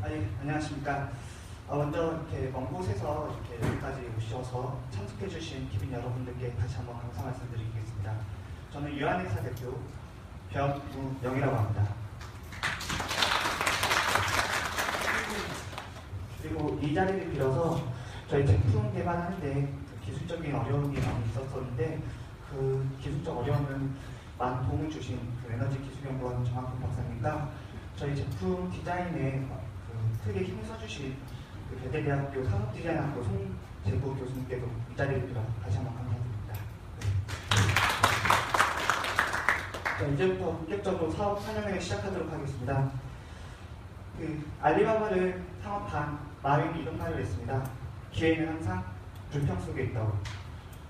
안녕하십니까. 먼저 이렇게 먼 곳에서 이렇게 여기까지 오셔서 참석해주신 기빈 여러분들께 다시 한번 감사 말씀드리겠습니다. 저는 유한회사 대표 변우영이라고 합니다. 그리고 이 자리를 빌어서 저희 제품 개발하는데 기술적인 어려움이 많이 있었었는데 그 기술적 어려움은 많은 도움을 주신 에너지 기술연구원 정학훈 박사님과 저희 제품 디자인에 크게 힘을 써주신 대대대학교 산업디자인학부 송재구 교수님께도 이 자리를 빌어 다시 한번 감사드립니다. 자, 이제부터 본격적으로 사업 설명회를 시작하도록 하겠습니다. 알리바바를 창업한 마윈이 이런 말을 했습니다. 기회는 항상 불평 속에 있다고.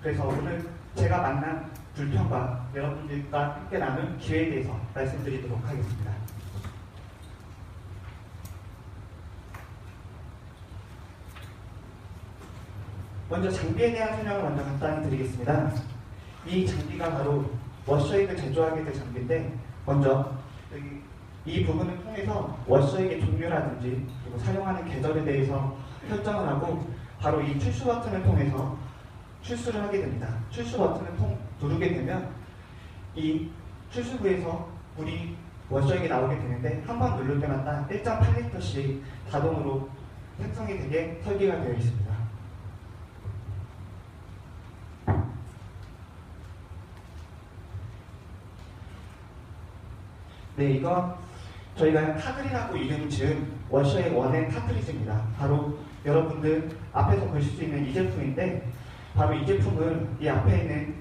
그래서 오늘 제가 만난 불평과 여러분들과 함께 나눈 기회에 대해서 말씀드리도록 하겠습니다. 먼저 장비에 대한 설명을 먼저 간단히 드리겠습니다. 이 장비가 바로 워셔액을 제조하게 될 장비인데, 먼저 이 부분을 통해서 워셔액의 종류라든지 그리고 사용하는 계절에 대해서 설정을 하고 바로 이 출수 버튼을 통해서 출수를 하게 됩니다. 출수 버튼을 누르게 되면 이 출수구에서 물이 워셔액이 나오게 되는데 한 번 누를 때마다 1.8리터씩 자동으로 생성이 되게 설계가 되어 있습니다. 네, 이건 저희가 카드리라고 이름 지은 워셔액 원액 카트리지입니다. 바로 여러분들 앞에서 보실 수 있는 이 제품인데, 바로 이 제품을 이 앞에 있는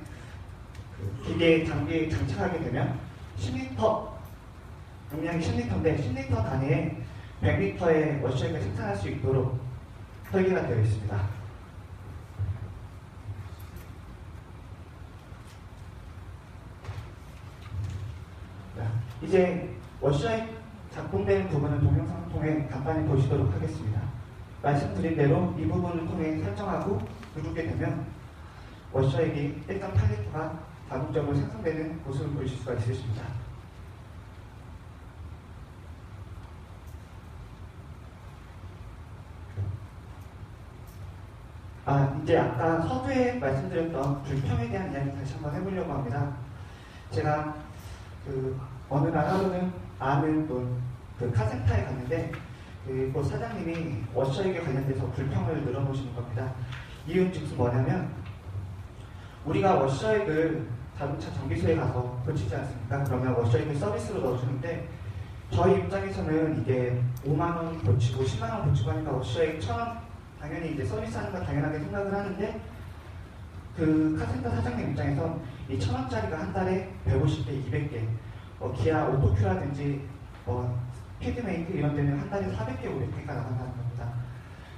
기계 장비에 장착하게 되면 10리터, 용량이 10리터인데 10리터 단위에 100리터의 워셔액을 생산할 수 있도록 설계가 되어 있습니다. 이제 워셔액 작동되는 부분을 동영상을 통해 간단히 보시도록 하겠습니다. 말씀드린 대로 이 부분을 통해 설정하고 누르게 되면 워셔액이 1.8리터가 자동적으로 생성되는 모습을 보실 수가 있으십니다. 이제 아까 서두에 말씀드렸던 불평에 대한 이야기 다시 한번 해보려고 합니다. 제가 어느 날 하루는 아는 카센터에 갔는데 그 사장님이 워셔액에 관련돼서 불평을 늘어놓으시는 겁니다. 이유는 즉슨 뭐냐면, 우리가 워셔액을 자동차 정비소에 가서 고치지 않습니까? 그러면 워셔액을 서비스로 넣어주는데 저희 입장에서는 이게 5만원 고치고 10만원 고치고 하니까 워셔액 1,000원 당연히 이제 서비스하는 건 당연하게 생각을 하는데, 그 카센터 사장님 입장에선 이 1,000원짜리가 한 달에 150개, 200개, 기아 오토큐라든지 피드메이트 이런 데는 한 달에 400개, 500개가 나간다는 겁니다.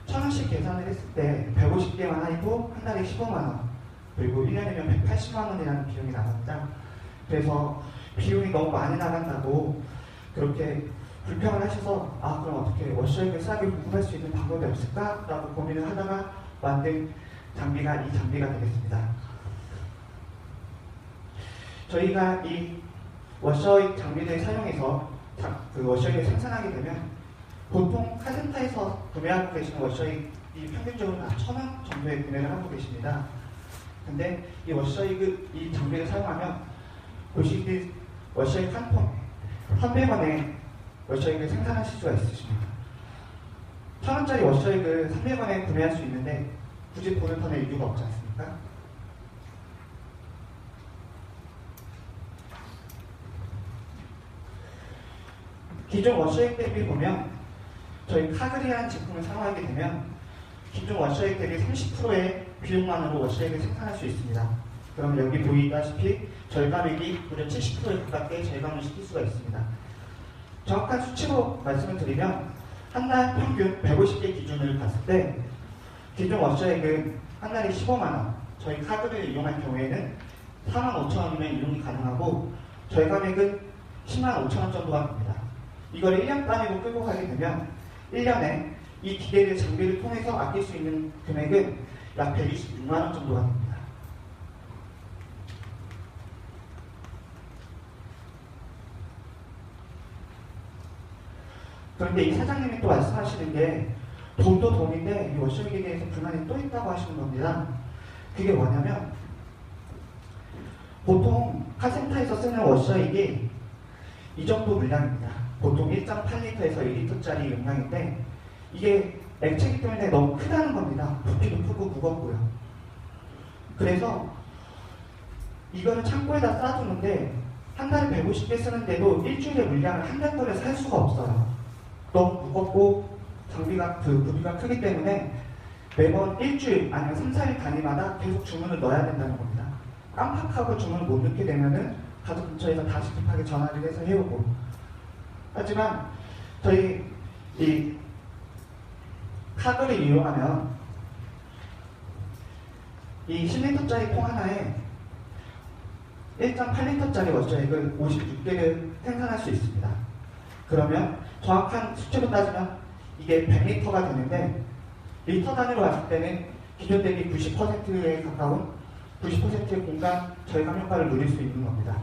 1,000원씩 계산을 했을 때 150개만 하고 한 달에 15만원, 그리고 1년이면 180만원이라는 비용이 나갑니다. 그래서 비용이 너무 많이 나간다고 그렇게 불평을 하셔서 그럼 어떻게 워셔액을 싸게 공급할 수 있는 방법이 없을까? 라고 고민을 하다가 만든 장비가 이 장비가 되겠습니다. 저희가 이 워셔액 장비를 사용해서 워셔액을 생산하게 되면 보통 카센터에서 구매하고 계시는 워셔액이 평균적으로 1,000원 정도에 구매를 하고 계십니다. 근데 이 이 장비를 사용하면 보시듯이 워셔액 한 통 300원에 워셔액을 생산하실 수가 있으십니다. 1,000원짜리 워셔액을 300원에 구매할 수 있는데 굳이 돈을 더 낼 이유가 없지 않습니까? 기존 워셔액 대비 보면 저희 카그리라는 제품을 사용하게 되면 기존 워셔액 대비 30%의 비용만으로 워셔액을 생산할 수 있습니다. 그럼 여기 보이다시피 절감액이 무려 70%에 가깝게 절감을 시킬 수가 있습니다. 정확한 수치로 말씀을 드리면 한 달 평균 150개 기준을 봤을 때 기존 워셔액은 한 달에 15만원, 저희 카드를 이용할 경우에는 45,000원이면 이용이 가능하고 절감액은 105,000원 정도가 됩니다. 이걸 1년 단위로 끌고 가게 되면 1년에 이 기계를 장비를 통해서 아낄 수 있는 금액은 약 126만원 정도가 됩니다. 그런데 이 사장님이 또 말씀하시는 게 돈도 돈인데 이 워셔액에 대해서 불만이 또 있다고 하시는 겁니다. 그게 뭐냐면 보통 카센터에서 쓰는 워셔액이 이 정도 물량입니다. 보통 1.8리터에서 1리터짜리 용량인데 이게 액체이기 때문에 너무 크다는 겁니다. 부피도 크고 무겁고요. 그래서 이거는 창고에다 싸두는데 한 달에 150개 쓰는데도 일주일에 물량을 한 달 거를 살 수가 없어요. 너무 무겁고 장비가 부피가 크기 때문에 매번 일주일 아니면 3, 4일 단위마다 계속 주문을 넣어야 된다는 겁니다. 깜빡하고 주문을 못 넣게 되면은 가족 근처에서 다시 급하게 전화를 해서 해오고. 하지만 저희 이 카드를 이용하면 이 10리터짜리 통 하나에 1.8리터짜리 워셔액을 56개를 생산할 수 있습니다. 그러면 정확한 수치로 따지면 이게 100리터가 되는데 리터 단위로 봤을 때는 기존 대비 90%에 가까운 90%의 공간 절감 효과를 누릴 수 있는 겁니다.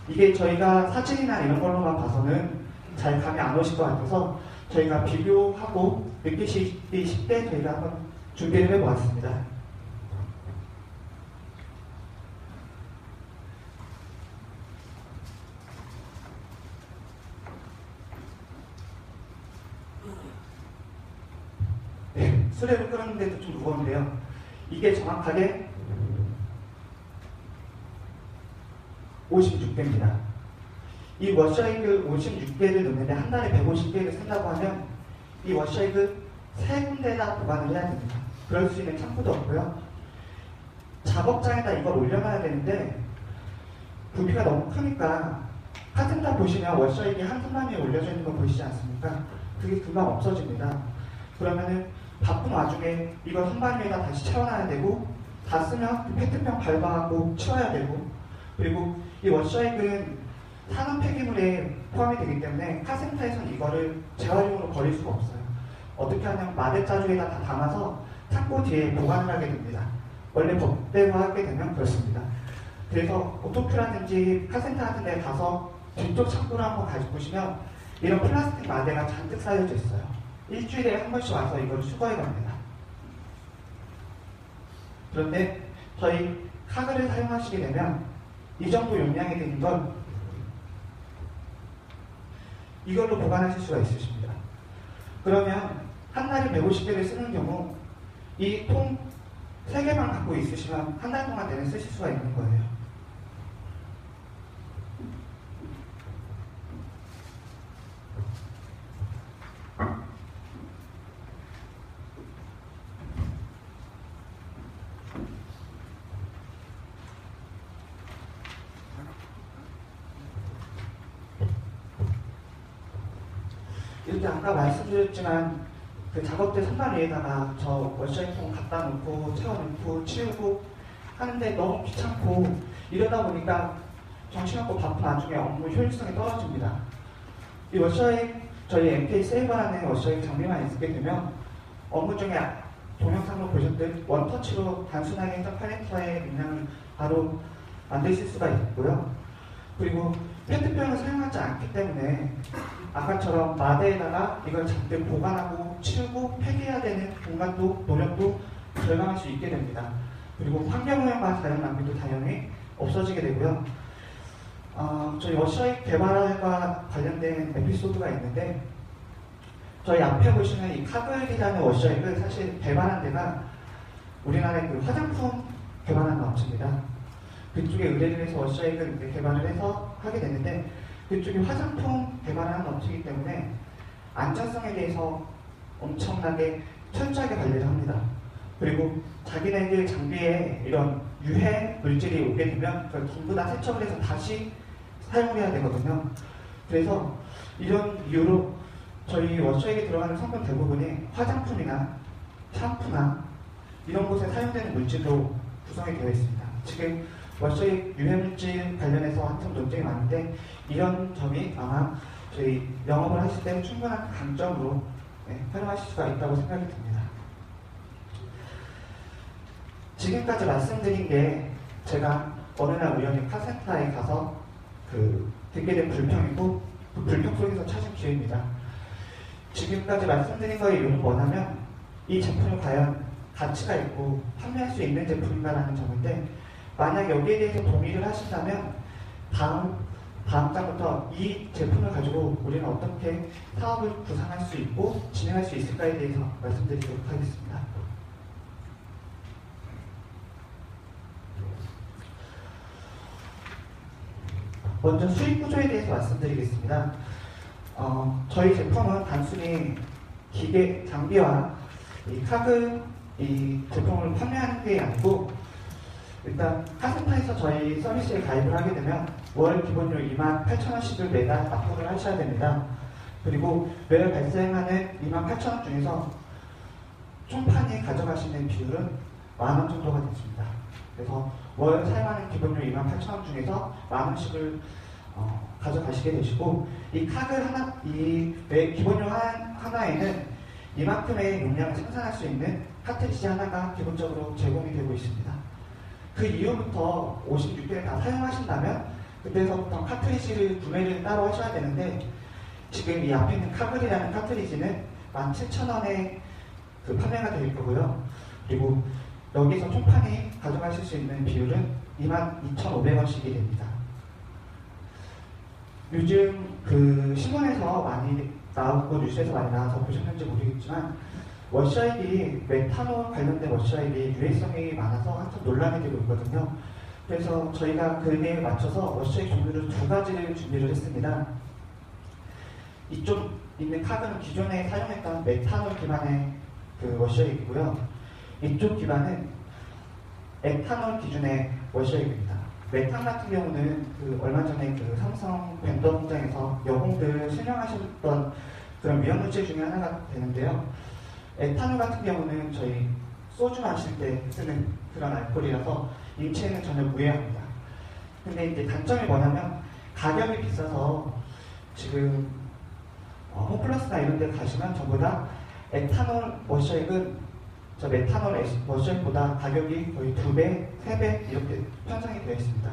이게 저희가 사진이나 이런 걸로만 봐서는 잘 감이 안 오실 것 같아서 저희가 비교하고 느끼시기 쉽게 저희가 한번 준비를 해보았습니다. 네, 수레를 끄는데도 좀 무거운데요. 이게 정확하게 56개입니다. 이 워셔액을 56개를 넣는데 한 달에 150개를 쓴다고 하면 이 워셔액을 3군데다 보관을 해야 됩니다. 그럴 수 있는 창고도 없고요. 작업장에다 이걸 올려놔야 되는데 부피가 너무 크니까 카센터 보시면 워셔액이 한 손만 위에 올려져 있는 거 보이시지 않습니까? 그게 금방 없어집니다. 그러면은 바쁜 와중에 이걸 선반 위에다 다시 채워놔야 되고 다 쓰면 페트병 밟아갖고 치워야 되고 그리고 이 워셔액은 산업 폐기물에 포함이 되기 때문에 카센터에서는 이거를 재활용으로 버릴 수가 없어요. 어떻게 하냐면 마대자루에다 다 담아서 창고 뒤에 보관을 하게 됩니다. 원래 법대로 하게 되면 그렇습니다. 그래서 오토큐라든지 카센터 같은 데 가서 뒤쪽 창고를 한번 가보시면 이런 플라스틱 마대가 잔뜩 쌓여져 있어요. 일주일에 한 번씩 와서 이걸 수거해 갑니다. 그런데 저희 카드를 사용하시게 되면 이 정도 용량이 되는 건 이걸로 보관하실 수가 있으십니다. 그러면 한 달에 150개를 쓰는 경우 이 통 3개만 갖고 있으시면 한 달 동안 내내 쓰실 수가 있는 거예요. 이렇게 아까 말씀드렸지만 그 작업대 선반 위에다가 저 워셔액통 갖다 놓고 채워놓고 치우고 하는데 너무 귀찮고 이러다 보니까 정신없고 바쁜 와중에 업무 효율성이 떨어집니다. 이 워셔액 저희 MK 세이버라는 워셔액 장비만 있게 되면 업무 중에 동영상으로 보셨듯 원터치로 단순하게 1.8리터의 용량을 바로 만드실 수가 있고요. 그리고 페트병을 사용하지 않기 때문에 아까처럼 마대에다가 이걸 잔뜩 보관하고 치우고 폐기해야 되는 공간도 노력도 절감할 수 있게 됩니다. 그리고 환경오염과 자연 낭비도 당연히 없어지게 되고요. 저희 워셔액 개발과 관련된 에피소드가 있는데 저희 앞에 보시는 이 카글이라는 워셔액을 사실 개발한 데가 우리나라의 그 화장품 개발하는 업체입니다. 그쪽에 의뢰를 해서 워셔액을 개발을 해서 하게 됐는데 그쪽이 화장품 개발하는 업체이기 때문에 안전성에 대해서 엄청나게 철저하게 관리를 합니다. 그리고 자기네들 장비에 이런 유해 물질이 오게 되면 그걸 전부 다 세척을 해서 다시 사용해야 되거든요. 그래서 이런 이유로 저희 워셔액에 들어가는 성분 대부분이 화장품이나 샴푸나 이런 곳에 사용되는 물질로 구성이 되어 있습니다. 지금 워셔액 유해물질 관련해서 한참 논쟁이 많은데 이런 점이 아마 저희 영업을 하실 때 충분한 강점으로 활용하실 수가 있다고 생각이 듭니다. 지금까지 말씀드린 게 제가 어느 날 우연히 카센터에 가서 듣게 된 불평이고 그 불평 속에서 찾은 기회입니다. 지금까지 말씀드린 거의 이유는 뭐냐면 이 제품이 과연 가치가 있고 판매할 수 있는 제품인가라는 점인데, 만약 여기에 대해서 동의를 하신다면 다음 장부터 이 제품을 가지고 우리는 어떻게 사업을 구상할 수 있고 진행할 수 있을까에 대해서 말씀드리도록 하겠습니다. 먼저 수익 구조에 대해서 말씀드리겠습니다. 저희 제품은 단순히 기계, 장비와 이 카드, 이 제품을 판매하는 게 아니고, 일단 카센터에서 저희 서비스에 가입을 하게 되면 월 기본료 28,000원씩을 매달 납부를 하셔야 됩니다. 그리고 매월 발생하는 28,000원 중에서 총판이 가져가시는 비율은 10,000원 정도가 됐습니다. 그래서 월 사용하는 기본료 28,000원 중에서 10,000원씩을 가져가시게 되시고, 이 카드 하나, 이 기본료 하나에는 이만큼의 용량을 생산할 수 있는 카트리지 하나가 기본적으로 제공이 되고 있습니다. 그 이후부터 56개를 다 사용하신다면 그때서부터 카트리지를 구매를 따로 하셔야 되는데, 지금 이 앞에 있는 카글이라는 카트리지는 17,000원에 그 판매가 되어 있고요. 그리고 여기서 총판이 가져가실 수 있는 비율은 22,500원씩이 됩니다. 요즘 그 신문에서 많이 나오고 뉴스에서 많이 나와서 보셨는지 모르겠지만, 워시아입이 메탄올 관련된 워시아입이 유해성이 많아서 한참 논란이 되고 있거든요. 그래서 저희가 그에 맞춰서 워시아입 종류를 2가지를 준비를 했습니다. 이쪽 있는 카드는 기존에 사용했던 메탄올 기반의 그 워시아입이고요. 이쪽 기반은 에탄올 기준의 워시아입입니다. 메탄 같은 경우는 그 얼마 전에 그 삼성 벤더 공장에서 여공들 실명하셨던 그런 위험물질 중에 하나가 되는데요. 에탄올 같은 경우는 저희 소주 마실 때 쓰는 그런 알코올이라서 인체에는 전혀 무해합니다. 근데 이제 단점이 뭐냐면 가격이 비싸서 지금 홈플러스나 이런 데 가시면 전부 다 에탄올 워시액은 저 메탄올 워시액보다 가격이 거의 2배, 3배 이렇게 편성이 되어 있습니다.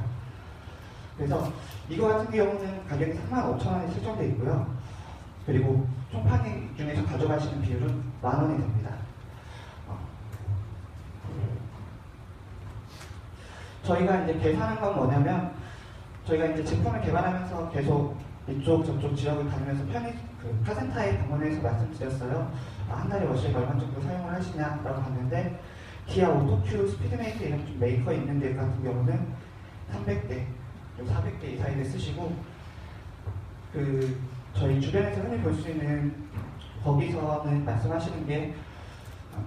그래서 이거 같은 경우는 가격이 35,000원에 책정되어 있고요. 그리고 총판이 중에서 가져가시는 비율은 10,000원이 됩니다. 저희가 이제 계산한 건 뭐냐면, 저희가 이제 제품을 개발하면서 계속 이쪽 저쪽 지역을 다니면서 그 카센터에 방문해서 말씀드렸어요. 한 달에 워시액 얼마 정도 사용을 하시냐라고 봤는데, 기아 오토큐 스피드메이트 이런 좀 메이커 있는 데 같은 경우는 300대, 400대 이상을 쓰시고, 그 저희 주변에서 흔히 볼 수 있는 거기서는 말씀하시는 게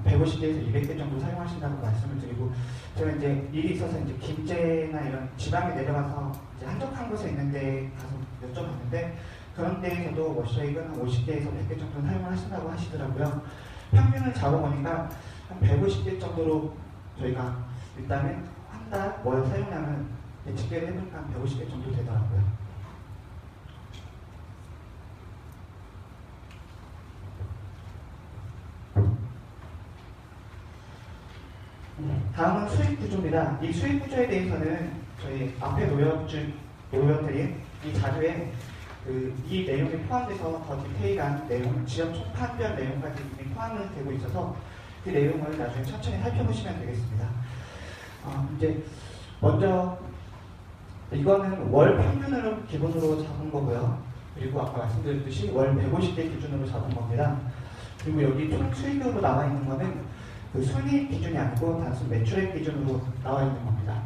150대에서 200대 정도 사용하신다고 말씀을 드리고, 제가 이제 일이 있어서 이제 김제나 이런 지방에 내려가서 이제 한적한 곳에 있는 데 가서 여쭤봤는데, 그런 데에서도 워시액은 한 50대에서 100대 정도 사용을 하신다고 하시더라고요. 평균을 잡아보니까 한 150대 정도로 저희가 일단은 한 달 월 사용량은 집계를 해보니까 한 150대 정도 되더라고요. 다음은 수익 구조입니다. 이 수익 구조에 대해서는 저희 앞에 놓여드린 이 자료에 이 내용이 포함돼서 더 디테일한 내용, 지역 총판별 내용까지 이미 포함이 되고 있어서 그 내용을 나중에 천천히 살펴보시면 되겠습니다. 이제 먼저 이거는 월 평균으로 기본으로 잡은 거고요. 그리고 아까 말씀드렸듯이 월 150대 기준으로 잡은 겁니다. 그리고 여기 총 수익으로 나와 있는 거는 그 순이익 기준이 아니고 단순 매출액 기준으로 나와 있는 겁니다.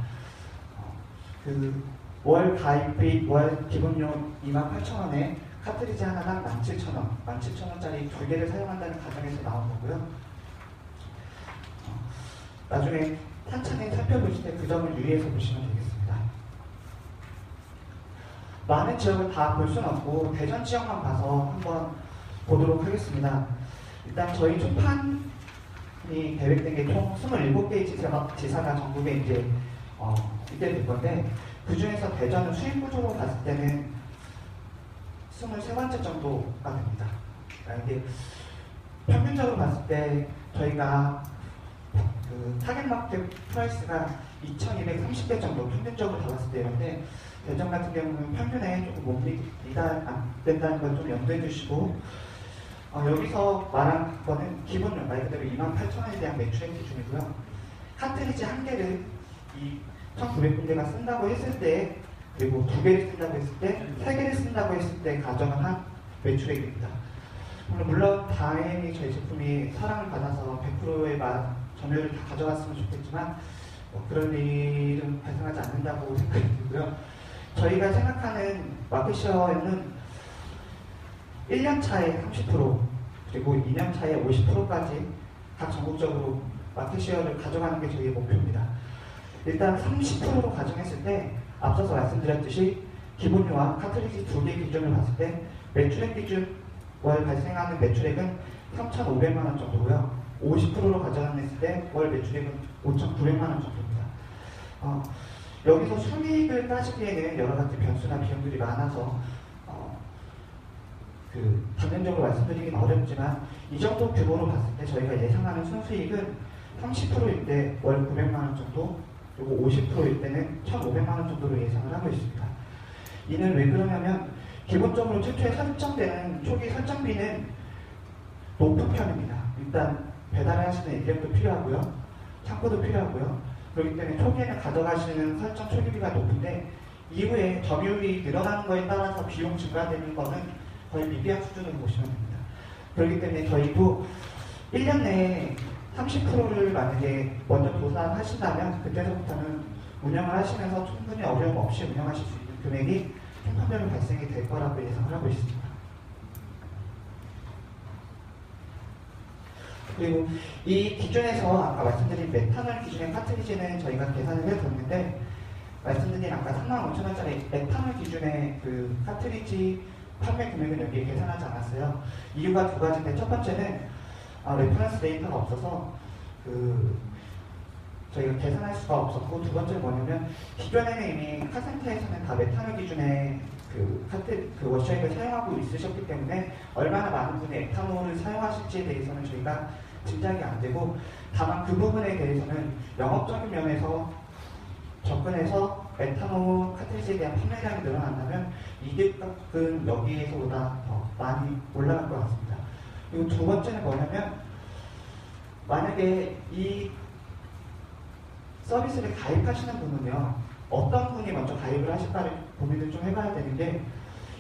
월 가입비, 월 기본료 28,000원에 카트리지 하나당 17,000원, 17,000원짜리 2개를 사용한다는 가정에서 나온 거고요. 나중에 차근히 살펴보실 때 그 점을 유의해서 보시면 되겠습니다. 많은 지역을 다 볼 수는 없고 대전 지역만 봐서 한번 보도록 하겠습니다. 일단 저희 총판이 계획된 게 총 27개의 지사가 전국에 이제 있게 될 건데, 그 중에서 대전은 수익 구조로 봤을 때는 23번째 정도가 됩니다. 이게 평균적으로 봤을 때 저희가 그 타겟 마켓 프라이스가 2,230대 정도 평균적으로 잡았을 때였는데, 대전 같은 경우는 평균에 조금 못 미다 안 된다는 걸 좀 염두해 주시고, 여기서 말한 거는 기본료 말 그대로 28,000원에 대한 매출액 기준이고요. 카트리지 한 개를 이 1,900군데가 쓴다고 했을 때, 그리고 2개를 쓴다고 했을 때, 3개를 쓴다고 했을 때 가정한 매출액입니다. 물론 다행히 저희 제품이 사랑을 받아서 100%의 점유율을 다 가져갔으면 좋겠지만 그런 일은 발생하지 않는다고 생각이 들고요. 저희가 생각하는 마켓시어는 1년 차에 30% 그리고 2년 차에 50%까지 각 전국적으로 마켓시어를 가져가는 게 저희의 목표입니다. 일단 30%로 가정했을 때 앞서서 말씀드렸듯이 기본료와 카트리지 2개 기준을 봤을 때 매출액 기준 월 발생하는 매출액은 3,500만 원 정도고요. 50%로 가정했을 때 월 매출액은 5,900만 원 정도입니다. 여기서 순이익을 따지기에는 여러 가지 변수나 비용들이 많아서 단면적으로 말씀드리기는 어렵지만 이 정도 규모로 봤을 때 저희가 예상하는 순수익은 30%일 때 월 900만 원 정도, 그리고 50%일 때는 1,500만 원 정도로 예상을 하고 있습니다. 이는 왜 그러냐면 기본적으로 최초에 설정되는 초기 설정비는 높은 편입니다. 일단 배달을 하시는 인력도 필요하고요. 창고도 필요하고요. 그렇기 때문에 초기에는 가져가시는 설정 초기비가 높은데 이후에 점유율이 늘어나는 거에 따라서 비용 증가되는 거는 거의 미비한 수준으로 보시면 됩니다. 그렇기 때문에 저희도 1년 내에 30%를 만약에 먼저 도산하신다면 그때서부터는 운영을 하시면서 충분히 어려움 없이 운영하실 수 있는 금액이 총판별로 발생이 될 거라고 예상을 하고 있습니다. 그리고 이 기준에서 아까 말씀드린 메탄올 기준의 카트리지는 저희가 계산을 해뒀는데 말씀드린 아까 35,000원짜리 메탄올 기준의 그 카트리지 판매 금액은 여기에 계산하지 않았어요. 이유가 두 가지인데 첫 번째는 레퍼런스 데이터가 없어서 저희가 계산할 수가 없었고, 두 번째는 뭐냐면 기존에는 이미 카센터에서는 다 메탄올 기준의 워셔액을 사용하고 있으셨기 때문에 얼마나 많은 분이 에탄올을 사용하실지에 대해서는 저희가 짐작이 안 되고, 다만 그 부분에 대해서는 영업적인 면에서 접근해서 에탄올 카트리지에 대한 판매량이 늘어난다면 이득값은 여기에서보다 더 많이 올라갈 것 같습니다. 그리고 두 번째는 뭐냐면 만약에 이 서비스를 가입하시는 분은요, 어떤 분이 먼저 가입을 하실까를 고민을 좀 해봐야 되는데,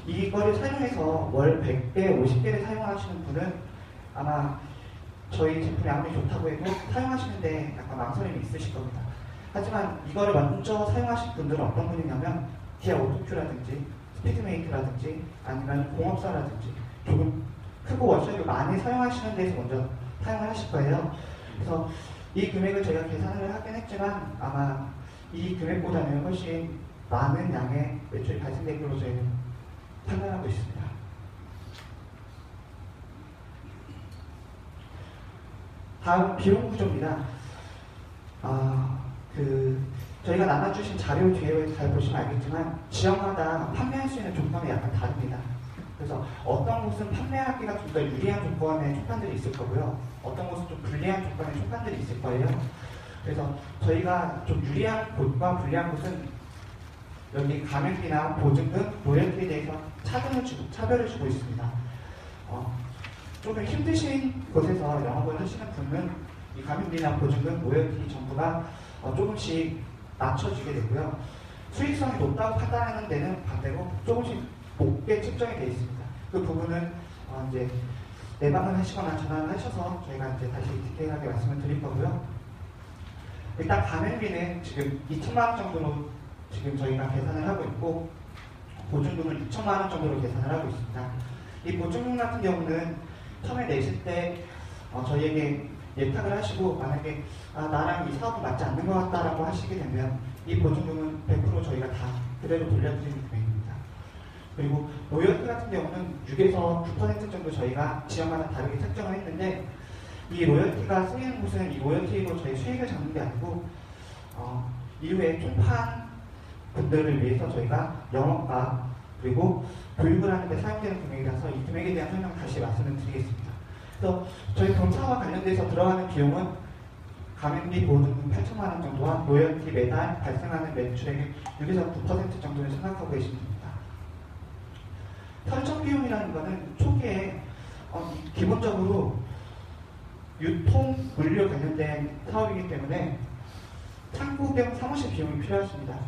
이거를 사용해서 월 100개, 50개를 사용하시는 분은 아마 저희 제품이 아무리 좋다고 해도 사용하시는데 약간 망설임이 있으실 겁니다. 하지만 이거를 먼저 사용하실 분들은 어떤 분이냐면 기아 오토큐라든지 스피드메이트라든지 아니면 공업사라든지 조금 크고 워셔액을 많이 사용하시는 데서 먼저 사용을 하실 거예요. 그래서 이 금액을 저희가 계산을 하긴 했지만 아마 이 금액보다는 훨씬 많은 양의 매출이 발생될 걸로 저희는 판단하고 있습니다. 다음 비용 구조입니다. 저희가 나눠주신 자료 뒤에 잘 보시면 알겠지만 지역마다 판매할 수 있는 조건이 약간 다릅니다. 그래서 어떤 곳은 판매하기가 좀 더 유리한 조건의 촉판들이 있을 거고요. 어떤 곳은 좀 불리한 조건의 촉판들이 있을 거예요. 그래서 저희가 좀 유리한 곳과 불리한 곳은 여기 가맹비나 보증금, 로열티에 대해서 차별을 주고 있습니다. 조금 힘드신 곳에서 영업을 하시는 분은 이 가맹비나 보증금, 로열티 전부가 조금씩 낮춰지게 되고요. 수익성이 높다고 판단하는 데는 반대로 조금씩 높게 측정이 되어 있습니다. 그 부분은 이제 내방을 하시거나 전화를 하셔서 저희가 이제 다시 디테일하게 말씀을 드릴 거고요. 일단 가맹비는 지금 2천만 원 정도로 지금 저희가 계산을 하고 있고, 보증금을 2천만 원 정도로 계산을 하고 있습니다. 이 보증금 같은 경우는 처음에 내실 때 저희에게 예탁을 하시고 만약에 나랑 이 사업은 맞지 않는 것 같다라고 하시게 되면 이 보증금은 100% 저희가 다 그대로 돌려드리는 금액입니다. 그리고 로열티 같은 경우는 6에서 9% 정도 저희가 지역마다 다르게 책정을 했는데, 이 로열티가 쓰이는 곳은 이 로열티로 저희 수익을 잡는 게 아니고 이후에 총판 분들을 위해서 저희가 영업과 그리고 교육을 하는 데 사용되는 금액이라서 이 금액에 대한 설명 다시 말씀을 드리겠습니다. 그래서 저희 본사와 관련돼서 들어가는 비용은 가맹비 보증금 8천만 원 정도와 로열티 매달 발생하는 매출액의 6에서 9% 정도를 생각하고 계시면 됩니다. 설정 비용이라는 것은 초기에 기본적으로 유통 물류 관련된 사업이기 때문에 창고 겸 사무실 비용이 필요하십니다.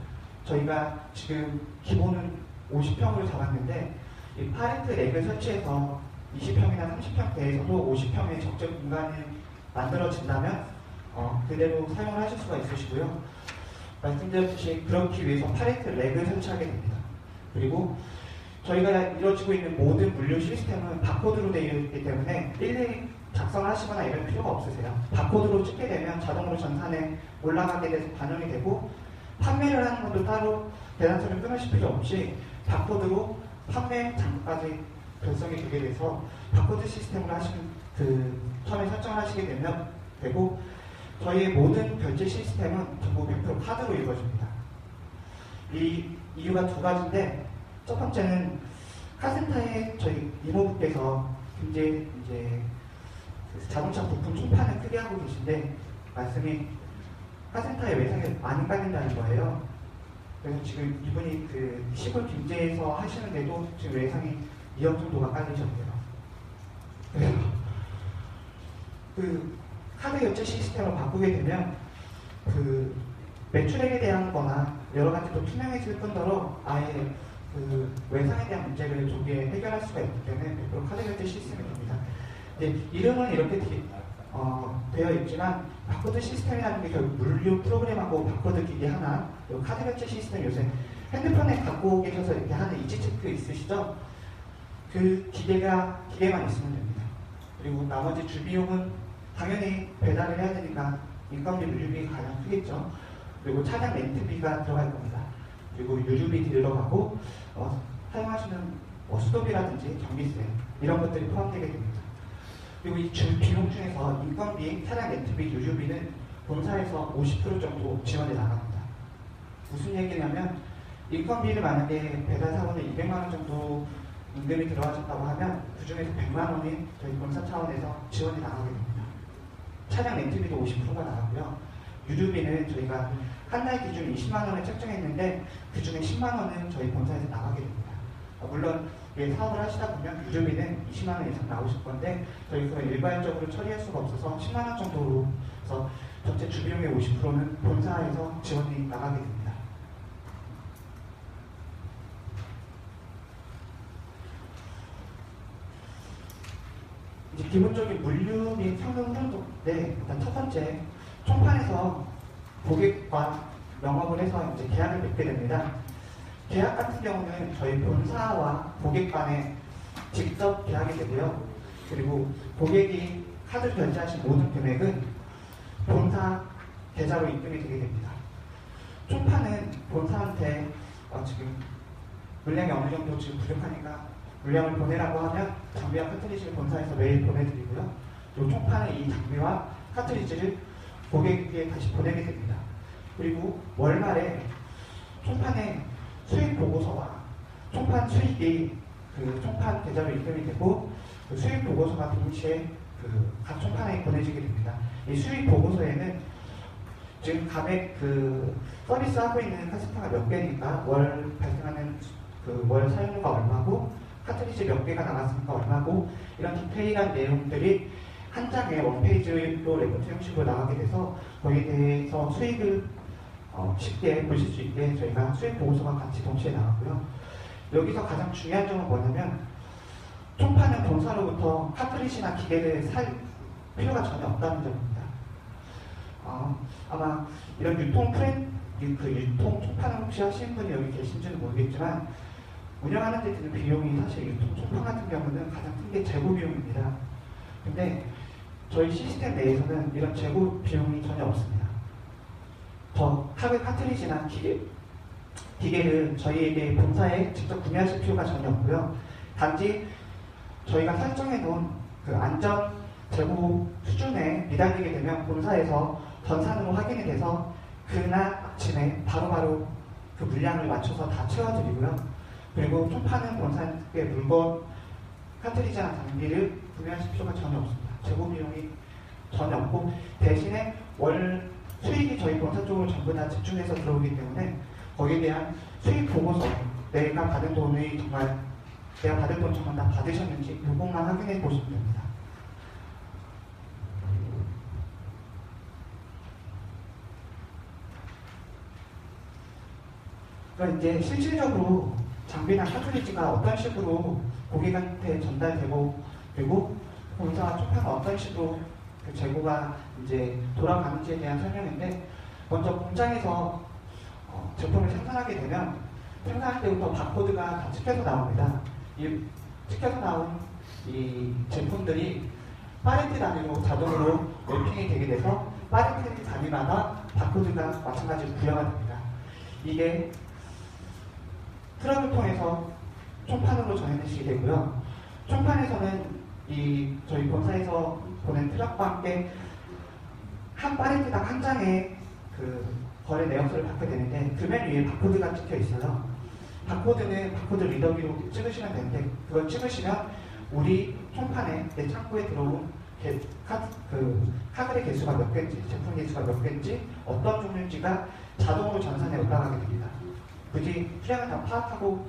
저희가 지금 기본은 50평으로 잡았는데 이 파레트 렉을 설치해서 20평이나 30평대에서도 50평의 적정 공간이 만들어진다면 그대로 사용을 하실 수가 있으시고요. 말씀드렸듯이 그렇기 위해서 파레트 렉을 설치하게 됩니다. 그리고 저희가 이루어지고 있는 모든 물류 시스템은 바코드로 되어 있기 때문에 일일이 작성을 하시거나 이럴 필요가 없으세요. 바코드로 찍게 되면 자동으로 전산에 올라가게 돼서 반영이 되고 판매를 하는 것도 따로 계산서를 끊으실 필요 없이 바코드로 판매 장부까지 결성이 되게 돼서 바코드 시스템으로 하시면 처음에 설정을 하시게 되면 되고 저희의 모든 결제 시스템은 전부 100% 카드로 이루어집니다. 이 이유가 두 가지인데 첫 번째는 카센터에 저희 이모부께서 굉장히 이제 자동차 부품 총판을 크게 하고 계신데 말씀이 카센터의 외상에 많이 깔린다는 거예요. 그래서 지금 이분이 시골 김제에서 하시는데도 지금 외상이 2억 정도가 깔리셨대요. 그래서 카드 결제 시스템을 바꾸게 되면 매출액에 대한 거나 여러 가지 또 투명해질 뿐더러 아예 외상에 대한 문제를 조기에 해결할 수가 있기 때문에 100% 카드 결제 시스템이 됩니다. 이름은 이렇게 되어 있지만 바코드 시스템이라는 게 결국 물류 프로그램하고 바코드 기계 하나, 그리고 카드 결제 시스템 요새 핸드폰에 갖고 계셔서 이렇게 하는 이지체크 있으시죠? 그 기계만 있으면 됩니다. 그리고 나머지 주비용은 당연히 배달을 해야 되니까 인건비, 물류비가 가장 크겠죠. 그리고 차량 렌트비가 들어갈 겁니다. 그리고 유류비 들어가고 사용하시는 수도비라든지 전기세 이런 것들이 포함되게 됩니다. 그리고 이 비용 중에서 인건비, 차량 렌트비, 유류비는 본사에서 50% 정도 지원이 나갑니다. 무슨 얘기냐면 인건비를 만약에 배달 사고는 200만 원 정도 임금이 들어가셨다고 하면 그 중에서 100만 원이 저희 본사 차원에서 지원이 나가게 됩니다. 차량 렌트비도 50%가 나가고요. 유류비는 저희가 한 달 기준 20만 원을 책정했는데 그 중에 10만 원은 저희 본사에서 나가게 됩니다. 물론 사업을 하시다 보면 유류비는 20만 원 이상 나오실 건데 저희가 일괄적으로 처리할 수가 없어서 10만 원 정도로 해서 전체 주비용의 50%는 본사에서 지원이 나가게 됩니다. 이제 기본적인 물류 및 상품 흐름인데 일단 첫 번째 총판에서 고객과 영업을 해서 이제 계약을 맺게 됩니다. 계약 같은 경우는 저희 본사와 고객 간에 직접 계약이 되고요. 그리고 고객이 카드 결제하신 모든 금액은 본사 계좌로 입금이 되게 됩니다. 총판은 본사한테 지금 물량이 어느 정도 지금 부족하니까 물량을 보내라고 하면 장비와 카트리지를 본사에서 매일 보내드리고요. 또 총판은 이 장비와 카트리지를 고객에게 다시 보내게 됩니다. 그리고 월말에 총판에 수익 보고서와 총판 수익이 총판 계좌로 입금이 되고 수익 보고서가 동시에 각 총판에 보내지게 됩니다. 이 수익 보고서에는 지금 감액 서비스하고 있는 카센터가 몇 개니까 월 발생하는 월 사용료가 얼마고 카트리지 몇 개가 나갔으니까 얼마고 이런 디테일한 내용들이 한 장의 원페이지로 레포트 형식으로 나가게 돼서 거기에 대해서 수익을 쉽게 보실 수 있게 저희가 수익 보고서가 같이 동시에 나왔고요. 여기서 가장 중요한 점은 뭐냐면 총판은 본사로부터 카트리지나 기계를 살 필요가 전혀 없다는 점입니다. 아마 이런 유통 총판을 혹시 하시는 분이 여기 계신지는 모르겠지만 운영하는 데 드는 비용이 사실 유통 총판 같은 경우는 가장 큰 게 재고 비용입니다. 근데 저희 시스템 내에서는 이런 재고 비용이 전혀 없습니다. 카트리지나 기계를 저희에게 본사에 직접 구매하실 필요가 전혀 없고요. 단지 저희가 설정해 놓은 안전 재고 수준에 미달리게 되면 본사에서 전산으로 확인이 돼서 그날 아침에 바로바로 그 물량을 맞춰서 다 채워드리고요. 그리고 총판은 본사에 물건, 카트리지나 장비를 구매하실 필요가 전혀 없습니다. 재고 비용이 전혀 없고 대신에 월 수익이 저희 본사 쪽으로 전부 다 집중해서 들어오기 때문에 거기에 대한 수익 보고서 내가 받은 돈이 정말 내가 받을 돈 정말 다 받으셨는지 요것만 확인해 보시면 됩니다. 그러니까 이제 실질적으로 장비나 카트리지가 어떤 식으로 고객한테 전달되고, 그리고 본사와 초판은 어떤 식으로 그 재고가 이제 돌아가는지에 대한 설명인데, 먼저 공장에서 제품을 생산하게 되면 생산할 때부터 바코드가 다 찍혀서 나옵니다. 이 찍혀서 나온 이 제품들이 파레트 단위로 자동으로 맵핑이 되게 돼서 파레트 단위마다 바코드가 마찬가지로 부여가 됩니다. 이게 트럭을 통해서 총판으로 전해지게 되고요. 총판에서는 이 저희 본사에서 보낸 트럭과 함께 한 파레트당 한 장의 그 거래 내역서를 받게 되는데 그 맨 위에 바코드가 찍혀 있어요. 바코드는 바코드 리더기로 찍으시면 되는데 그걸 찍으시면 우리 총판에 내 창고에 들어온 카드의 개수가 몇 개인지, 제품 개수가 몇 개인지, 어떤 종류인지가 자동으로 전산에 올라가게 됩니다. 굳이 수량을 다 파악하고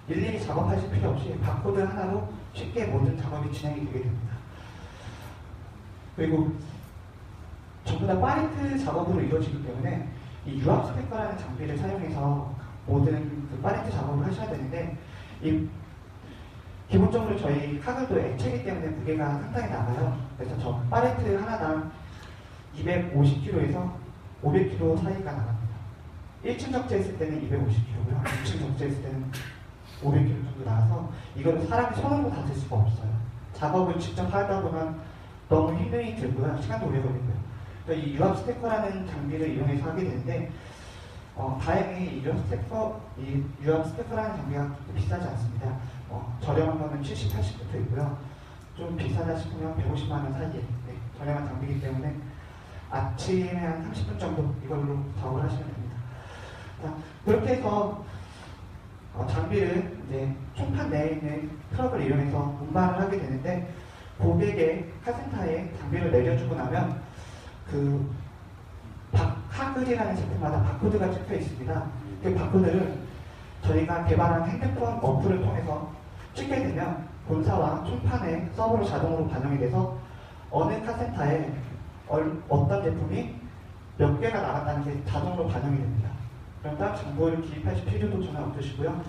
일일이 작업하실 필요 없이 바코드 하나로 쉽게 모든 작업이 진행이 되게 됩니다. 그리고 전부 다 파레트 작업으로 이루어지기 때문에 이 유압 스피커라는 장비를 사용해서 모든 그 파레트 작업을 하셔야 되는데, 기본적으로 저희 카글도 액체이기 때문에 무게가 상당히 나가요. 그래서 저 파레트 하나당 250kg에서 500kg 사이가 나갑니다. 1층 적재했을 때는 250kg고요. 2층 적재했을 때는 500kg 정도 나와서 이거를 사람이 손으로 다 들 수가 없어요. 작업을 직접 하다 보면 너무 힘이 들고요. 시간도 오래 걸리고요. 그러니까 이 유압 스테커라는 장비를 이용해서 하게 되는데, 다행히 이 유압 스테커라는 장비가 비싸지 않습니다. 저렴한 거는 70, 80부터 있고요. 좀 비싸다 싶으면 150만 원 사이에 저렴한 장비이기 때문에 아침에 한 30분 정도 이걸로 작업을 하시면 됩니다. 자, 그렇게 해서 장비를 이제 총판 내에 있는 트럭을 이용해서 운반을 하게 되는데, 고객의 카센터에 장비를 내려주고 나면 그 카글이라는 제품마다 바코드가 찍혀 있습니다. 그 바코드를 저희가 개발한 핸드폰 어플을 통해서 찍게 되면 본사와 총판의 서버로 자동으로 반영이 돼서 어느 카센터에 어떤 제품이 몇 개가 나갔다는 게 자동으로 반영이 됩니다. 그럼 딱 정보를 기입하실 필요도 전혀 없으시고요.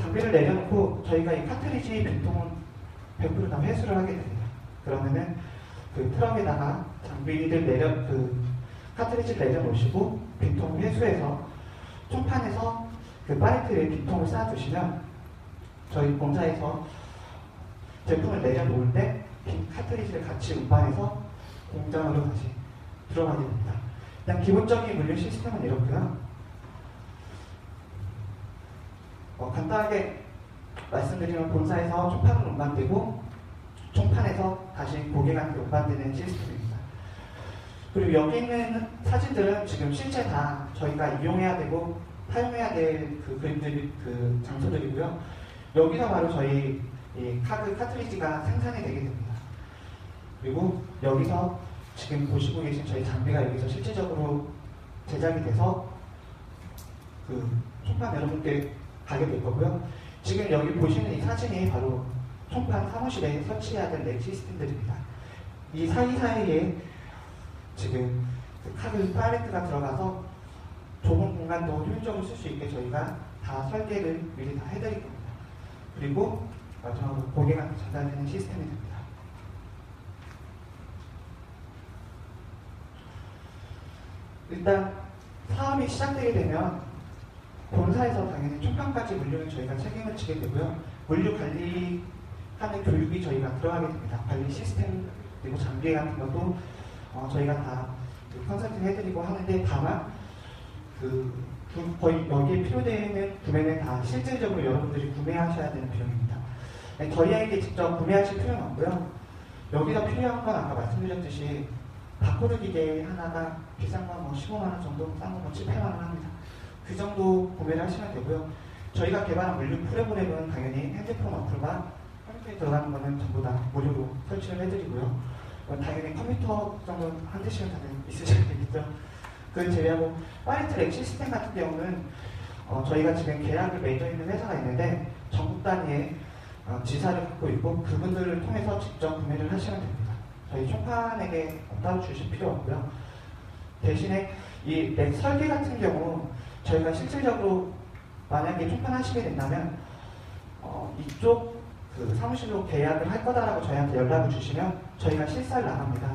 장비를 내려놓고 저희가 이 카트리지 빈통은 100% 다 회수를 하게 됩니다. 그러면은 그 트럭에다가 장비를 카트리지를 내려놓으시고 빈통을 회수해서 총판에서 그 파레트에 빈통을 쌓아두시면 저희 본사에서 제품을 내려놓을 때 빈 카트리지를 같이 운반해서 공장으로 다시 들어가게 됩니다. 그냥 기본적인 물류 시스템은 이렇고요. 간단하게 말씀드리면 본사에서 총판으로 운반되고 총판에서 다시 고객한테 운반되는 시스템입니다. 그리고 여기 있는 사진들은 지금 실제 다 저희가 이용해야 되고 사용해야 될 그 그림들, 그 장소들이고요. 여기서 바로 저희 이 카트리지가 생산이 되게 됩니다. 그리고 여기서 지금 보시고 계신 저희 장비가 여기서 실질적으로 제작이 돼서 그 총판 여러분께 가게 될 거고요. 지금 여기 보시는 이 사진이 바로 총판 사무실에 설치해야 될 넥 시스템들입니다. 이 사이사이에 지금 카글 팔레트가 들어가서 좁은 공간도 효율적으로 쓸 수 있게 저희가 다 설계를 미리 다 해드릴 겁니다. 그리고 마지막으로 고객한테 전달되는 시스템이 됩니다. 일단 사업이 시작되게 되면 본사에서 당연히 총판까지 물류는 저희가 책임을 지게 되고요. 물류 관리하는 교육이 저희가 들어가게 됩니다. 관리 시스템 그리고 장비 같은 것도 저희가 다 컨설팅 해드리고 하는데, 다만 거의 여기에 필요되는 구매는 다 실질적으로 여러분들이 구매하셔야 되는 비용입니다. 저희에게 직접 구매하실 필요는 없고요. 여기서 필요한 건 아까 말씀드렸듯이 바코드 기계 하나가 비싼 건 15만 원 정도, 싼 건 7, 8만 원 합니다. 그 정도 구매를 하시면 되고요. 저희가 개발한 물류 프로그램은 당연히 핸드폰 어플과 컴퓨터에 들어가는 거는 전부 다 무료로 설치를 해드리고요. 당연히 컴퓨터 정도 한 대씩은 다들 있으셔야 되겠죠. 그걸 제외하고 파레트 렉 시스템 같은 경우는 저희가 지금 계약을 맺어 있는 회사가 있는데 전국 단위의 지사를 갖고 있고 그분들을 통해서 직접 구매를 하시면 됩니다. 저희 총판에게 따로 주실 필요 없고요. 대신에 이 넥 설계 같은 경우 저희가 실질적으로 만약에 총판 하시게 된다면 이쪽 그 사무실로 계약을 할 거다라고 저희한테 연락을 주시면 저희가 실사를 나갑니다.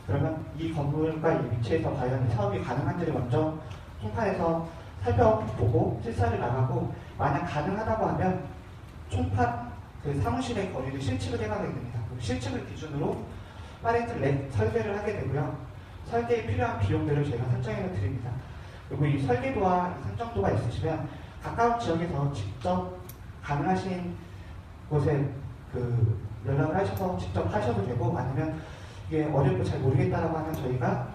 그러면 이 건물과 이 위치에서 과연 사업이 가능한지를 먼저 총판에서 살펴보고 실사를 나가고 만약 가능하다고 하면 총판 그 사무실의 거리를 실측을 해가게 됩니다. 실측을 기준으로 파레트 렉 설계를 하게 되고요. 설계에 필요한 비용들을 저희가 설정해 드립니다. 그리고 이 설계도와 선정도가 있으시면 가까운 지역에서 직접 가능하신 곳에 그 연락을 하셔서 직접 하셔도 되고 아니면 이게 어렵고 잘 모르겠다라고 하면 저희가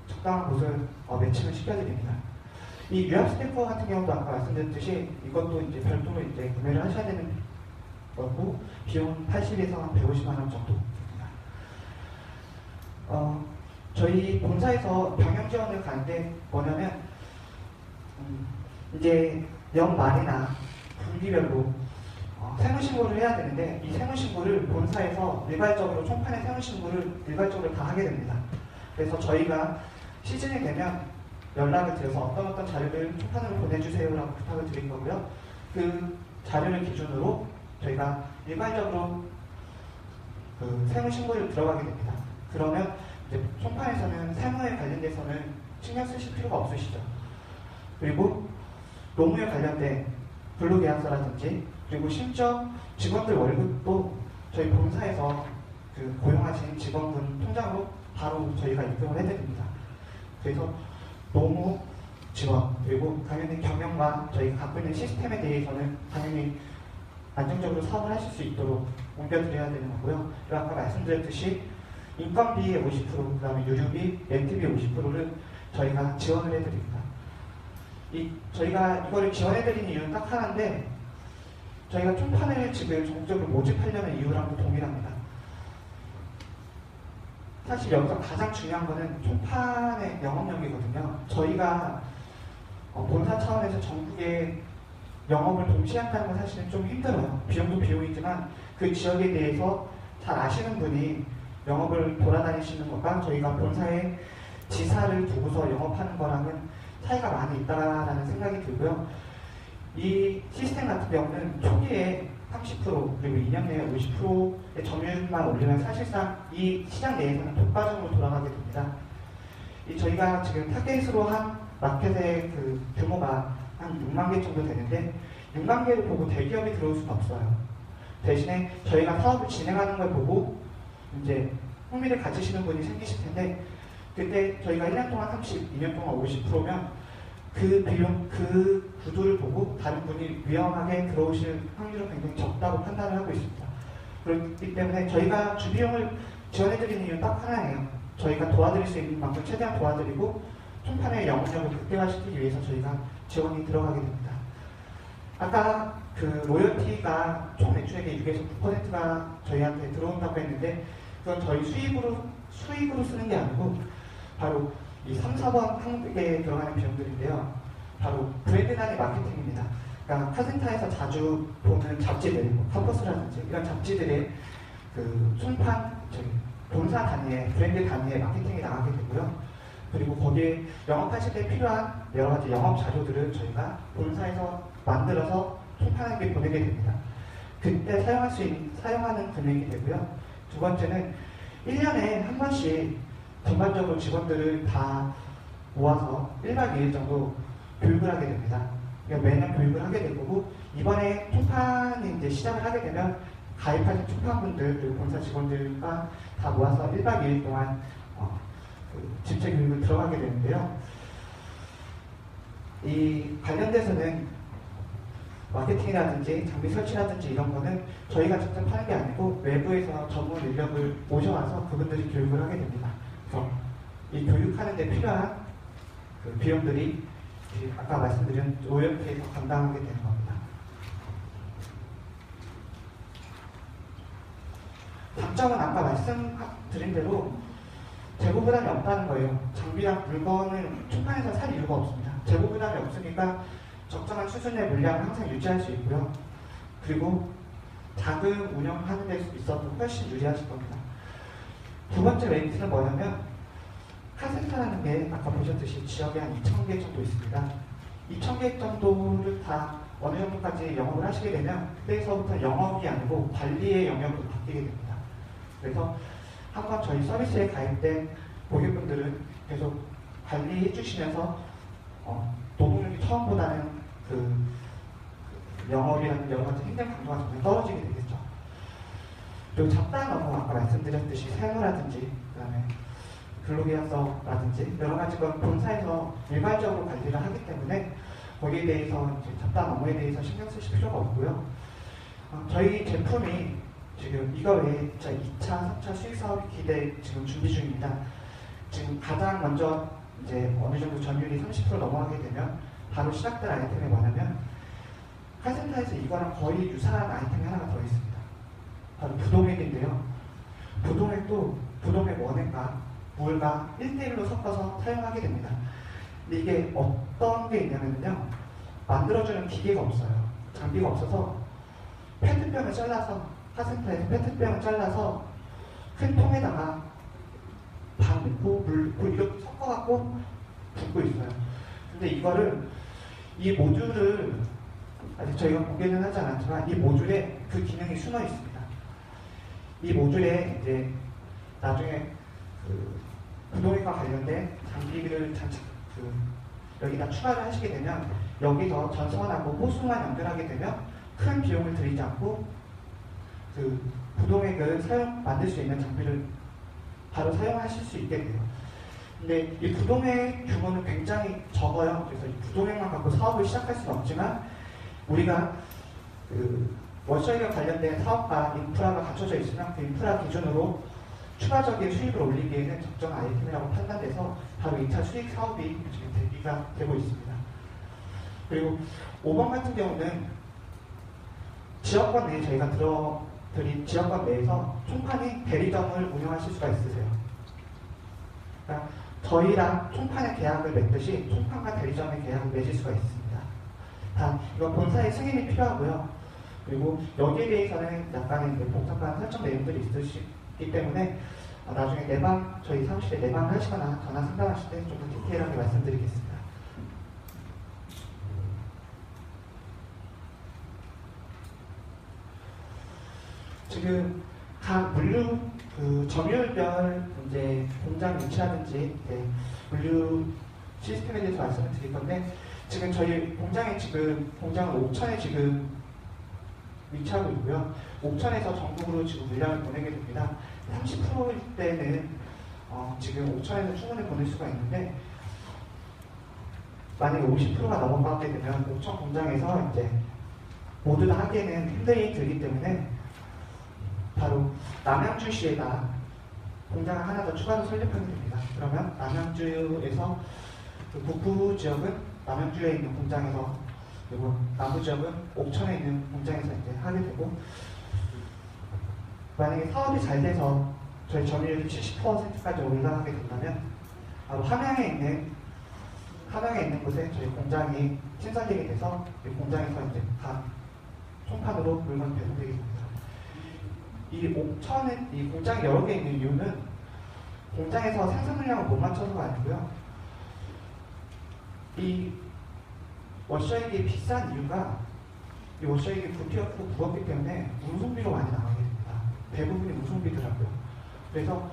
적당한 곳을 매칭을 시켜드립니다. 이 유압 스탬퍼 같은 경우도 아까 말씀드렸듯이 이것도 이제 별도로 이제 구매를 하셔야 되는 거고 비용 80에서 한 150만 원 정도 됩니다. 저희 본사에서 병영 지원을 가는데 뭐냐면 이제 연말이나 분기별로 세무신고를 해야 되는데 이 세무신고를 본사에서 일괄적으로 총판의 세무신고를 일괄적으로 다 하게 됩니다. 그래서 저희가 시즌이 되면 연락을 드려서 어떤 자료를 총판으로 보내주세요라고 부탁을 드린 거고요. 그 자료를 기준으로 저희가 일괄적으로 그 세무신고를 들어가게 됩니다. 그러면 이제 총판에서는 세무에 관련돼서는 신경 쓰실 필요가 없으시죠. 그리고 노무에 관련된 근로계약서라든지 그리고 심지어 직원들 월급도 저희 본사에서 그 고용하신 직원분 통장으로 바로 저희가 입금을 해드립니다. 그래서 노무 지원 그리고 당연히 경영과 저희가 갖고 있는 시스템에 대해서는 당연히 안정적으로 사업을 하실 수 있도록 옮겨드려야 되는 거고요. 그리고 아까 말씀드렸듯이 인건비의 50%, 그 다음에 유류비, 렌트비 50%를 저희가 지원을 해드립니다. 저희가 이거를 지원해드리는 이유는 딱 하나인데 저희가 총판을 지금 전국적으로 모집하려는 이유랑도 동일합니다. 사실 여기서 가장 중요한 거는 총판의 영업력이거든요. 저희가 본사 차원에서 전국에 영업을 동시에 한다는 건 사실은 좀 힘들어요. 비용도 비용이지만 그 지역에 대해서 잘 아시는 분이 영업을 돌아다니시는 것과 저희가 본사에 지사를 두고서 영업하는 거랑은 차이가 많이 있다라는 생각이 들고요. 이 시스템 같은 경우는 초기에 30% 그리고 2년 내에 50%의 점유율만 올리면 사실상 이 시장 내에서는 독과점으로 돌아가게 됩니다. 저희가 지금 타겟으로 한 마켓의 그 규모가 한 6만 개 정도 되는데 6만 개를 보고 대기업이 들어올 수는 없어요. 대신에 저희가 사업을 진행하는 걸 보고 이제 흥미를 가지시는 분이 생기실 텐데 그때 저희가 1년 동안 30, 2년 동안 50%면 그 비용, 그 구도를 보고 다른 분이 위험하게 들어오실 확률은 굉장히 적다고 판단을 하고 있습니다. 그렇기 때문에 저희가 주비용을 지원해드리는 이유는 딱 하나예요. 저희가 도와드릴 수 있는 만큼 최대한 도와드리고 총판의 영업력을 극대화시키기 위해서 저희가 지원이 들어가게 됩니다. 아까 그 로열티가 총 매출액의 6에서 9%가 저희한테 들어온다고 했는데 그건 저희 수익으로 쓰는 게 아니고 바로 이 3, 4번 항목에 들어가는 비용들인데요. 바로 브랜드 단위 마케팅입니다. 그러니까 카센터에서 자주 보는 잡지들, 컴퍼스라든지 이런 잡지들의 그 총판, 본사 단위의 브랜드 단위의 마케팅이 나가게 되고요. 그리고 거기에 영업하실 때 필요한 여러 가지 영업 자료들을 저희가 본사에서 만들어서 총판에게 보내게 됩니다. 그때 사용하는 금액이 되고요. 두 번째는 1년에 한 번씩 전반적으로 직원들을 다 모아서 1박 2일 정도 교육을 하게 됩니다. 그러니까 매년 교육을 하게 될 거고 이번에 총판이 이제 시작을 하게 되면 가입하신 총판분들 그리고 본사 직원들과 다 모아서 1박 2일 동안 그 집체 교육을 들어가게 되는데요. 이 관련돼서는 마케팅이라든지 장비 설치라든지 이런 거는 저희가 직접 하는 게 아니고 외부에서 전문 인력을 모셔와서 그분들이 교육을 하게 됩니다. 그래서 이 교육하는 데 필요한 그 비용들이 아까 말씀드린 로열티에서 감당하게 되는 겁니다. 장점은 아까 말씀드린 대로 재고 부담이 없다는 거예요. 장비랑 물건을 총판에서 살 이유가 없습니다. 재고 부담이 없으니까 적정한 수준의 물량을 항상 유지할 수 있고요. 그리고 자금 운영하는 데 있어도 훨씬 유리하실 겁니다. 두 번째 메리트는 뭐냐면 카센터라는 게 아까 보셨듯이 지역에 한 2,000개 정도 있습니다. 2,000개 정도를 다 어느 정도까지 영업을 하시게 되면 그때서부터 영업이 아니고 관리의 영역으로 바뀌게 됩니다. 그래서 한번 저희 서비스에 가입된 고객분들은 계속 관리해 주시면서 노동력이 처음보다는 그 영업이라는 여러 가지 행정 강도가 점점 떨어지게 되겠죠. 그리고 잡다한 업무 아까 말씀드렸듯이 세무라든지 그다음에 근로계약서라든지 여러 가지 건 본사에서 일괄적으로 관리를 하기 때문에 거기에 대해서 이제 잡다한 업무에 대해서 신경 쓰실 필요가 없고요. 저희 제품이 지금 이거 외에 2차, 3차 수익 사업 기대 지금 준비 중입니다. 지금 가장 먼저 이제 어느 정도 점유율이 30% 넘어가게 되면 바로 시작될 아이템이 뭐냐면 카센터에서 이거랑 거의 유사한 아이템이 하나가 더 있습니다. 바로 부동액인데요. 부동액도 부동액 원액과 무울과 1대1로 섞어서 사용하게 됩니다. 근데 이게 어떤 게 있냐면요. 만들어주는 기계가 없어요. 장비가 없어서 페트병을 잘라서 카센터에서 페트병을 잘라서 큰 통에다가 밥 넣고 물 넣고 이렇게 섞어갖고 붓고 있어요. 근데 이거를 이 모듈을 아직 저희가 공개는 하지 않았지만 이 모듈에 그 기능이 숨어 있습니다. 이 모듈에 이제 나중에 그 부동액과 관련된 장비를 여기다 추가를 하시게 되면 여기서 전선하고 호수만 연결하게 되면 큰 비용을 들이지 않고 그 부동액을 만들 수 있는 장비를 바로 사용하실 수 있게 돼요. 근데 이 부동액 규모는 굉장히 적어요. 그래서 이 부동액만 갖고 사업을 시작할 수는 없지만 우리가 그 워셔액과 관련된 사업과 인프라가 갖춰져 있으면 그 인프라 기준으로 추가적인 수익을 올리기에는 적정한 아이템이라고 판단돼서 바로 2차 수익 사업이 지금 대기가 되고 있습니다. 그리고 5번 같은 경우는 지역권 내에 저희가 들어드린 지역권 내에서 총판이 대리점을 운영하실 수가 있으세요. 그러니까 저희랑 총판의 계약을 맺듯이 총판과 대리점의 계약을 맺을 수가 있습니다. 단 이건 본사의 승인이 필요하고요. 그리고 여기에 대해서는 약간의 복잡한 설정 내용들이 있으시기 때문에 나중에 내방 저희 사무실에 내방을 하시거나 전화 상담하실 때 좀 더 디테일하게 말씀드리겠습니다. 지금 각 물류 그 점유율별 이제 공장 위치라든지 물류 시스템에 대해서 말씀을 드릴 건데 지금 저희 공장은 옥천에 지금 위치하고 있고요. 옥천에서 전국으로 지금 물량을 보내게 됩니다. 30%일 때는 지금 옥천에서 충분히 보낼 수가 있는데 만약에 50%가 넘어가게 되면 옥천 공장에서 이제 모두 다 하기에는 힘들이 들기 때문에 바로 남양주시에다 공장을 하나 더 추가로 설립하게 됩니다. 그러면 남양주에서 그 북부 지역은 남양주에 있는 공장에서 그리고 남부 지역은 옥천에 있는 공장에서 이제 하게 되고 만약에 사업이 잘 돼서 저희 점유율이 70%까지 올라가게 된다면 바로 함양에 있는 곳에 저희 공장이 신설되게 돼서 이 공장에서 이제 다 총판으로 물건 배송되게 됩니다. 이 공장이 여러 개 있는 이유는 공장에서 생산 물량을 못 맞춰서가 아니고요. 이 워셔액이 비싼 이유가 이 워셔액이 부피가 크고 무겁기 때문에 운송비로 많이 나가게 됩니다. 대부분이 운송비더라고요. 그래서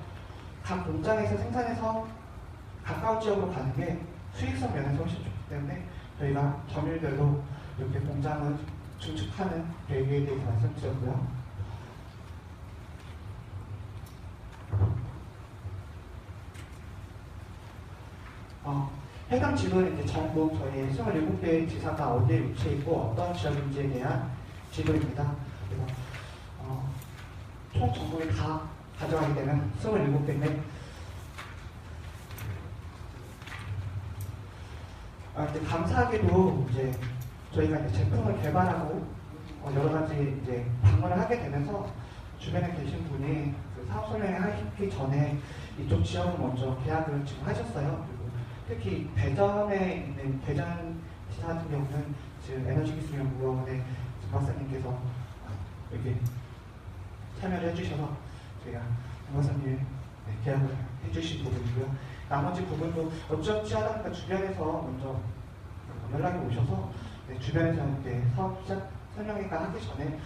각 공장에서 생산해서 가까운 지역으로 가는 게 수익성 면에서 훨씬 좋기 때문에 저희가 점유율별로 이렇게 공장을 증축하는 계획에 대해서 말씀드렸고요. 해당 지도는 이제 전국 저희 27개의 지사가 어디에 위치해 있고 어떤 지역인지에 대한 지도입니다. 그래서 총 전국에 다 가져가게 되면 27개인데 이제 감사하게도 이제 저희가 이제 제품을 개발하고 여러 가지 이제 방문을 하게 되면서 주변에 계신 분이 그 사업 설명을 하기 전에 이쪽 지역을 먼저 계약을 지금 하셨어요. 그리고 특히 대전에 있는 대전 기사 같은 경우는 지금 에너지기술연구원의 정 박사님께서 이렇게 참여를 해주셔서 저희가 정 박사님 계약을 해주신 부분이고요. 나머지 부분도 어찌어찌 하다가 주변에서 먼저 연락이 오셔서 주변에서 이렇게 사업 시작 설명회가 하기 전에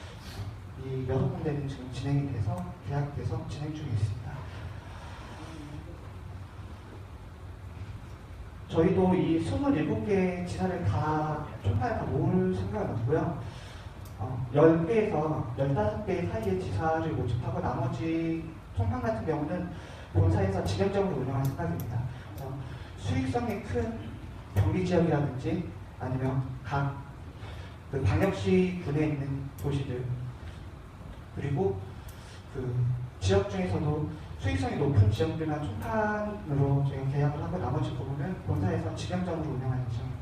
이 6군데는 지금 진행이 돼서 계약돼서 진행 중에 있습니다. 저희도 이 27개의 지사를 다 총괄 다 모을 생각은 없고요. 10개에서 15개 사이의 지사를 모집하고 나머지 총판 같은 경우는 본사에서 지역적으로 운영할 생각입니다. 수익성이 큰 경기 지역이라든지 아니면 각 그 광역시 군에 있는 도시들 그리고 그 지역 중에서도 수익성이 높은 지역들만 총판으로 저희가 계약을 하고 나머지 부분은 본사에서 지역적으로 운영할 예정입니다.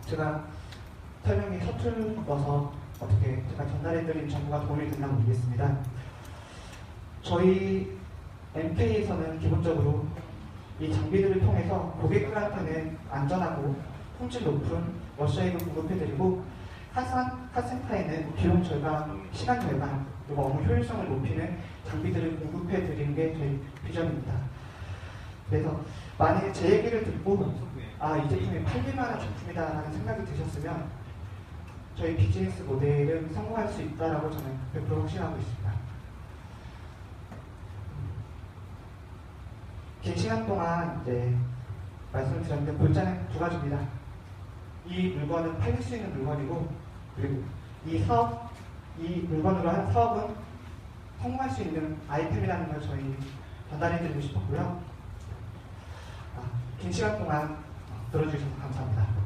제가 설명이 서툴러서 어떻게 제가 전달해드린 정보가 도움이 됐나 모르겠습니다. 저희 MK에서는 기본적으로 이 장비들을 통해서 고객들한테는 안전하고 품질 높은 워셔액을 공급해드리고 카센터에는 비용 절감, 시간 절감, 그리고 업무 효율성을 높이는 장비들을 공급해드리는 게 저희 비전입니다. 그래서 만약에 제 얘기를 듣고 이 제품이 팔릴만한 제품이다라는 생각이 드셨으면 저희 비즈니스 모델은 성공할 수 있다라고 저는 100% 확신하고 있습니다. 긴 시간 동안 이제 말씀을 드렸는데 골자는 두 가지입니다. 이 물건은 팔릴 수 있는 물건이고 그리고 이 물건으로 한 사업은 성공할 수 있는 아이템이라는 걸 저희 전달해드리고 싶었고요. 긴 시간 동안 들어주셔서 감사합니다.